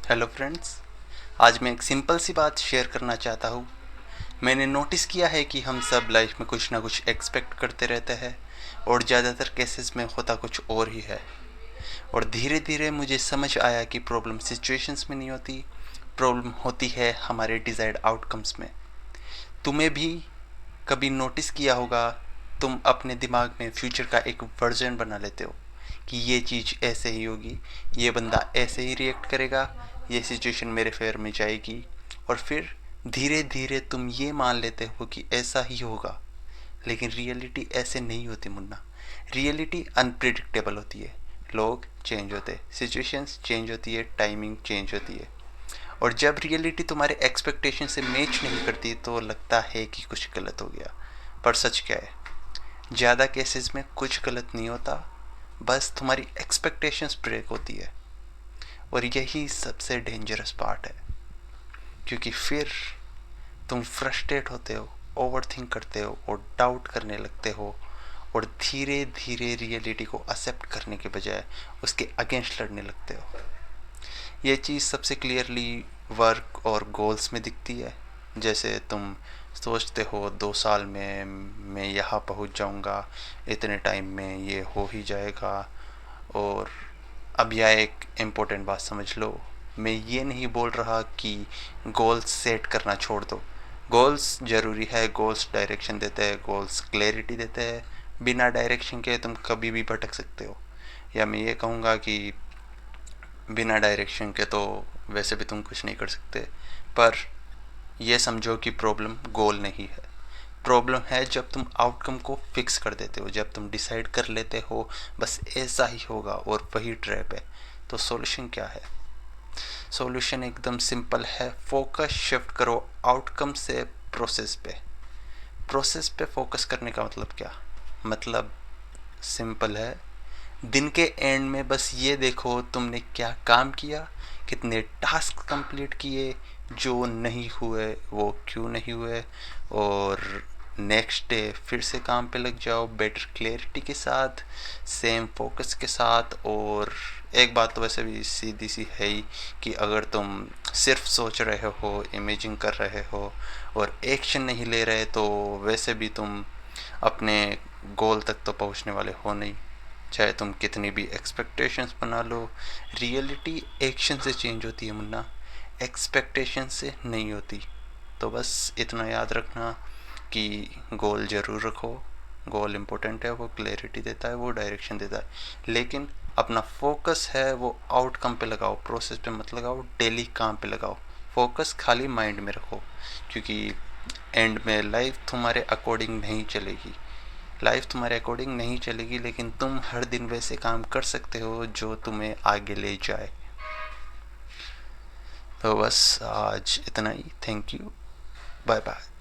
Hello friends, आज मैं एक सिंपल सी बात शेयर करना चाहता हूँ। मैंने नोटिस किया है कि हम सब लाइफ में कुछ ना कुछ एक्सपेक्ट करते रहते हैं और ज़्यादातर केसेस में होता कुछ और ही है। और धीरे धीरे मुझे समझ आया कि प्रॉब्लम सिचुएशंस में नहीं होती, प्रॉब्लम होती है हमारे डिज़ायर्ड आउटकम्स में। तुम्हें भी कभी नोटिस किया होगा, तुम अपने दिमाग में फ्यूचर का एक वर्जन बना लेते हो कि ये चीज़ ऐसे ही होगी, ये बंदा ऐसे ही रिएक्ट करेगा, ये सिचुएशन मेरे फेवर में जाएगी। और फिर धीरे धीरे तुम ये मान लेते हो कि ऐसा ही होगा। लेकिन रियलिटी ऐसे नहीं होती मुन्ना। रियलिटी अनप्रिडिक्टेबल होती है। लोग चेंज होते हैं, सिचुएशंस चेंज होती है, टाइमिंग चेंज होती है। और जब रियलिटी तुम्हारे एक्सपेक्टेशन से मैच नहीं करती तो लगता है कि कुछ गलत हो गया। पर सच क्या है, ज़्यादा केसेस में कुछ गलत नहीं होता, बस तुम्हारी एक्सपेक्टेशंस ब्रेक होती है। और यही सबसे डेंजरस पार्ट है, क्योंकि फिर तुम फ्रस्ट्रेट होते हो, ओवर थिंक करते हो और डाउट करने लगते हो। और धीरे धीरे रियलिटी को एक्सेप्ट करने के बजाय उसके अगेंस्ट लड़ने लगते हो। ये चीज़ सबसे क्लियरली वर्क और गोल्स में दिखती है। जैसे तुम सोचते हो 2 साल में मैं यहाँ पहुँच जाऊँगा, इतने टाइम में ये हो ही जाएगा। और अब यह एक इम्पोर्टेंट बात समझ लो, मैं ये नहीं बोल रहा कि गोल्स सेट करना छोड़ दो। गोल्स ज़रूरी है, गोल्स डायरेक्शन देते हैं, गोल्स क्लैरिटी देते हैं। बिना डायरेक्शन के तुम कभी भी भटक सकते हो। या मैं ये कहूँगा कि बिना डायरेक्शन के तो वैसे भी तुम कुछ नहीं कर सकते। पर यह समझो कि प्रॉब्लम गोल नहीं है। प्रॉब्लम है जब तुम आउटकम को फिक्स कर देते हो, जब तुम डिसाइड कर लेते हो बस ऐसा ही होगा, और वही ट्रैप है। तो सॉल्यूशन क्या है? सॉल्यूशन एकदम सिंपल है। फोकस शिफ्ट करो आउटकम से प्रोसेस पे। प्रोसेस पे फोकस करने का मतलब क्या? मतलब सिंपल है। दिन के एंड में बस ये देखो तुमने क्या काम किया, कितने टास्क कंप्लीट किए, जो नहीं हुए वो क्यों नहीं हुए। और नेक्स्ट डे फिर से काम पे लग जाओ, बेटर क्लैरिटी के साथ, सेम फोकस के साथ। और एक बात तो वैसे भी सीधी सी है ही कि अगर तुम सिर्फ सोच रहे हो, इमेजिन कर रहे हो और एक्शन नहीं ले रहे, तो वैसे भी तुम अपने गोल तक तो पहुंचने वाले हो नहीं, चाहे तुम कितनी भी एक्सपेक्टेशंस बना लो। रियलिटी एक्शन से चेंज होती है मुन्ना, एक्सपेक्टेशन से नहीं होती। तो बस इतना याद रखना कि गोल ज़रूर रखो। गोल इम्पोर्टेंट है, वो क्लैरिटी देता है, वो डायरेक्शन देता है। लेकिन अपना फोकस है वो आउटकम पे लगाओ, प्रोसेस पे मत लगाओ, डेली काम पे लगाओ। फोकस खाली माइंड में रखो, क्योंकि एंड में लाइफ तुम्हारे अकॉर्डिंग नहीं चलेगी। लाइफ तुम्हारे अकॉर्डिंग नहीं चलेगी, लेकिन तुम हर दिन वैसे काम कर सकते हो जो तुम्हें आगे ले जाए। तो बस आज इतना ही। Thank you, bye bye.